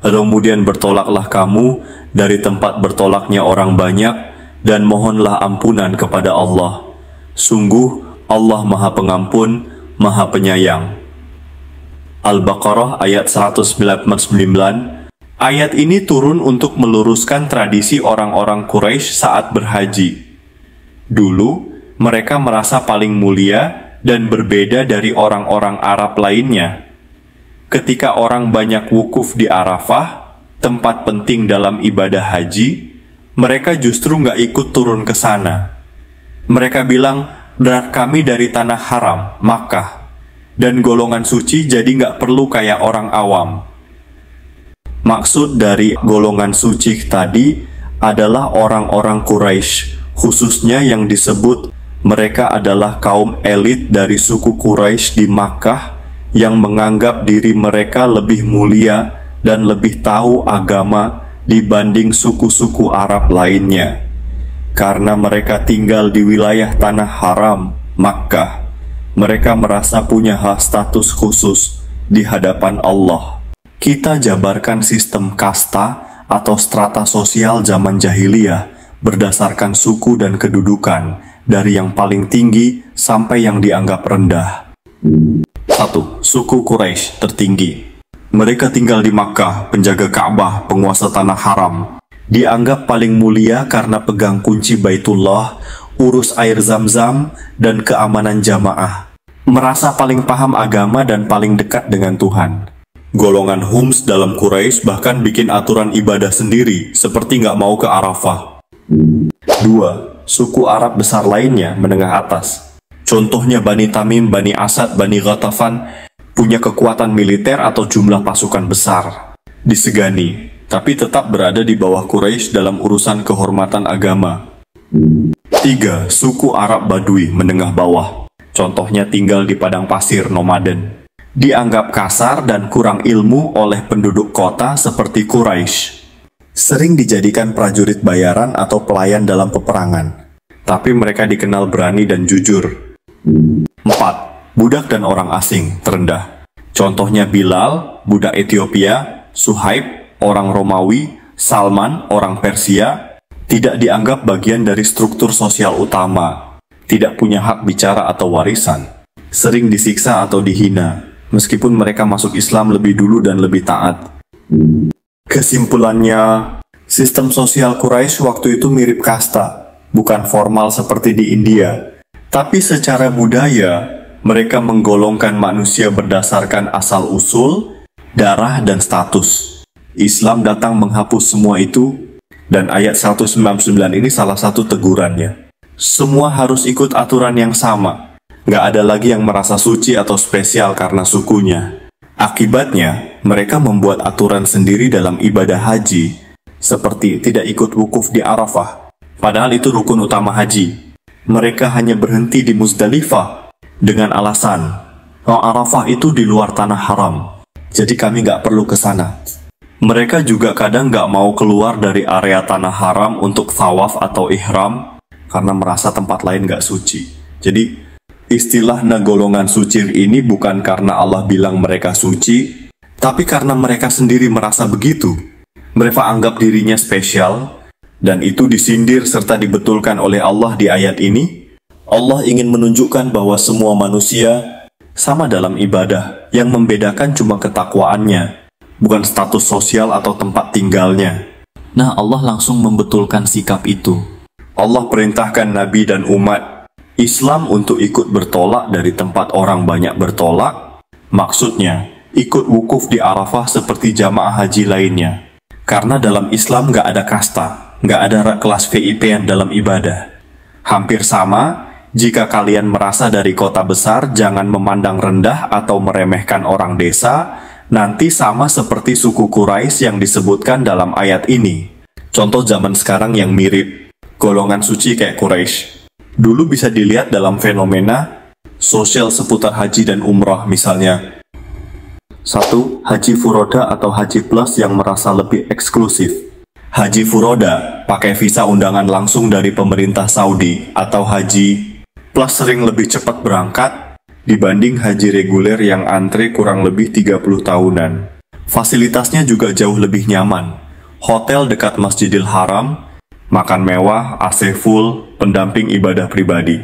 Kemudian bertolaklah kamu dari tempat bertolaknya orang banyak, dan mohonlah ampunan kepada Allah. Sungguh Allah Maha Pengampun, Maha Penyayang. Al-Baqarah ayat 199. Ayat ini turun untuk meluruskan tradisi orang-orang Quraisy saat berhaji. Dulu, mereka merasa paling mulia dan berbeda dari orang-orang Arab lainnya. Ketika orang banyak wukuf di Arafah, tempat penting dalam ibadah haji, mereka justru nggak ikut turun ke sana. Mereka bilang, kami dari tanah haram, Makkah, dan golongan suci jadi nggak perlu kayak orang awam. Maksud dari golongan suci tadi adalah orang-orang Quraisy, khususnya yang disebut mereka adalah kaum elit dari suku Quraisy di Makkah, yang menganggap diri mereka lebih mulia dan lebih tahu agama dibanding suku-suku Arab lainnya. Karena mereka tinggal di wilayah tanah haram, Makkah, mereka merasa punya hak status khusus di hadapan Allah. Kita jabarkan sistem kasta atau strata sosial zaman jahiliyah berdasarkan suku dan kedudukan, dari yang paling tinggi sampai yang dianggap rendah. 1. Suku Quraisy tertinggi. Mereka tinggal di Makkah, penjaga Ka'bah, penguasa tanah haram. Dianggap paling mulia karena pegang kunci Baitullah, urus air Zam-Zam, dan keamanan jamaah. Merasa paling paham agama dan paling dekat dengan Tuhan. Golongan Hums dalam Quraisy bahkan bikin aturan ibadah sendiri, seperti nggak mau ke Arafah. 2. Suku Arab besar lainnya menengah atas. Contohnya Bani Tamim, Bani Asad, Bani Ghatafan punya kekuatan militer atau jumlah pasukan besar. Disegani, tapi tetap berada di bawah Quraisy dalam urusan kehormatan agama. 3. Suku Arab Badui menengah bawah. Contohnya tinggal di padang pasir nomaden. Dianggap kasar dan kurang ilmu oleh penduduk kota seperti Quraisy. Sering dijadikan prajurit bayaran atau pelayan dalam peperangan. Tapi mereka dikenal berani dan jujur. 4. Budak dan orang asing terendah. Contohnya Bilal, budak Ethiopia, Suhaib, orang Romawi, Salman, orang Persia, tidak dianggap bagian dari struktur sosial utama, tidak punya hak bicara atau warisan, sering disiksa atau dihina, meskipun mereka masuk Islam lebih dulu dan lebih taat. Kesimpulannya, sistem sosial Quraisy waktu itu mirip kasta, bukan formal seperti di India. Tapi secara budaya, mereka menggolongkan manusia berdasarkan asal-usul, darah, dan status. Islam datang menghapus semua itu, dan ayat 199 ini salah satu tegurannya. Semua harus ikut aturan yang sama. Nggak ada lagi yang merasa suci atau spesial karena sukunya. Akibatnya, mereka membuat aturan sendiri dalam ibadah haji, seperti tidak ikut wukuf di Arafah, padahal itu rukun utama haji. Mereka hanya berhenti di Muzdalifah dengan alasan, Arafah itu di luar tanah haram, jadi kami nggak perlu ke sana. Mereka juga kadang nggak mau keluar dari area tanah haram untuk tawaf atau ihram, karena merasa tempat lain nggak suci. Jadi, istilah golongan suci ini bukan karena Allah bilang mereka suci, tapi karena mereka sendiri merasa begitu. Mereka anggap dirinya spesial, dan itu disindir serta dibetulkan oleh Allah di ayat ini. Allah ingin menunjukkan bahwa semua manusia sama dalam ibadah, yang membedakan cuma ketakwaannya, bukan status sosial atau tempat tinggalnya. Nah, Allah langsung membetulkan sikap itu. Allah perintahkan Nabi dan umat Islam untuk ikut bertolak dari tempat orang banyak bertolak. Maksudnya, ikut wukuf di Arafah seperti jamaah haji lainnya. Karena dalam Islam nggak ada kasta, nggak ada kelas VIP-an dalam ibadah. Hampir sama, jika kalian merasa dari kota besar, jangan memandang rendah atau meremehkan orang desa, nanti sama seperti suku Quraisy yang disebutkan dalam ayat ini. Contoh zaman sekarang yang mirip, golongan suci kayak Quraisy. Dulu bisa dilihat dalam fenomena sosial seputar haji dan umrah misalnya. 1. Haji Furoda atau Haji Plus yang merasa lebih eksklusif. Haji Furoda pakai visa undangan langsung dari pemerintah Saudi, atau Haji Plus sering lebih cepat berangkat, dibanding haji reguler yang antre kurang lebih 30 tahunan. Fasilitasnya juga jauh lebih nyaman. Hotel dekat Masjidil Haram, makan mewah, AC full, pendamping ibadah pribadi.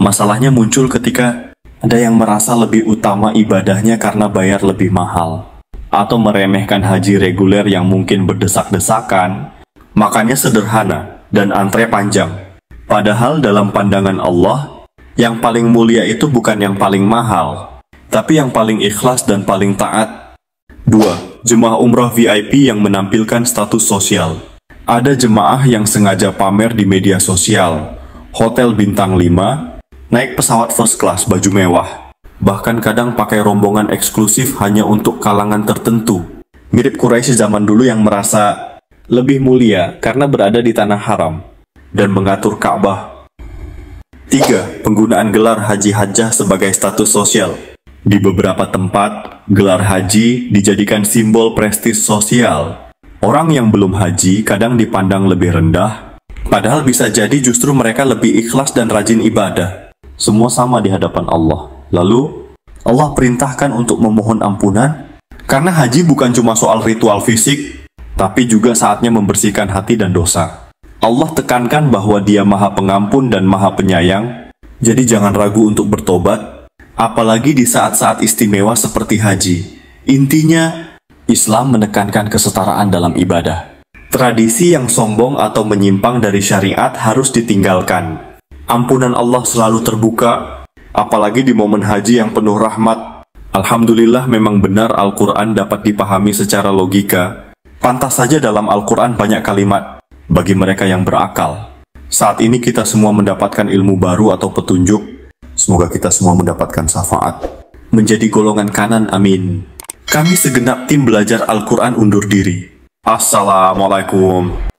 Masalahnya muncul ketika ada yang merasa lebih utama ibadahnya karena bayar lebih mahal, atau meremehkan haji reguler yang mungkin berdesak-desakan, makannya sederhana, dan antre panjang. Padahal dalam pandangan Allah, yang paling mulia itu bukan yang paling mahal, tapi yang paling ikhlas dan paling taat. 2. Jemaah umrah VIP yang menampilkan status sosial. Ada jemaah yang sengaja pamer di media sosial, hotel bintang 5, naik pesawat first class baju mewah, bahkan kadang pakai rombongan eksklusif hanya untuk kalangan tertentu. Mirip Quraisy zaman dulu yang merasa lebih mulia karena berada di tanah haram dan mengatur Ka'bah. 3. Penggunaan gelar haji hajjah sebagai status sosial. Di beberapa tempat, gelar haji dijadikan simbol prestis sosial. Orang yang belum haji kadang dipandang lebih rendah, padahal bisa jadi justru mereka lebih ikhlas dan rajin ibadah. Semua sama di hadapan Allah. Lalu, Allah perintahkan untuk memohon ampunan, karena haji bukan cuma soal ritual fisik, tapi juga saatnya membersihkan hati dan dosa. Allah tekankan bahwa Dia Maha Pengampun dan Maha Penyayang, jadi jangan ragu untuk bertobat, apalagi di saat-saat istimewa seperti haji. Intinya, Islam menekankan kesetaraan dalam ibadah. Tradisi yang sombong atau menyimpang dari syariat harus ditinggalkan. Ampunan Allah selalu terbuka, apalagi di momen haji yang penuh rahmat. Alhamdulillah memang benar Al-Quran dapat dipahami secara logika. Pantas saja dalam Al-Quran banyak kalimat bagi mereka yang berakal. Saat ini kita semua mendapatkan ilmu baru atau petunjuk. Semoga kita semua mendapatkan syafaat. Menjadi golongan kanan, amin. Kami segenap tim belajar Al-Quran undur diri. Assalamualaikum.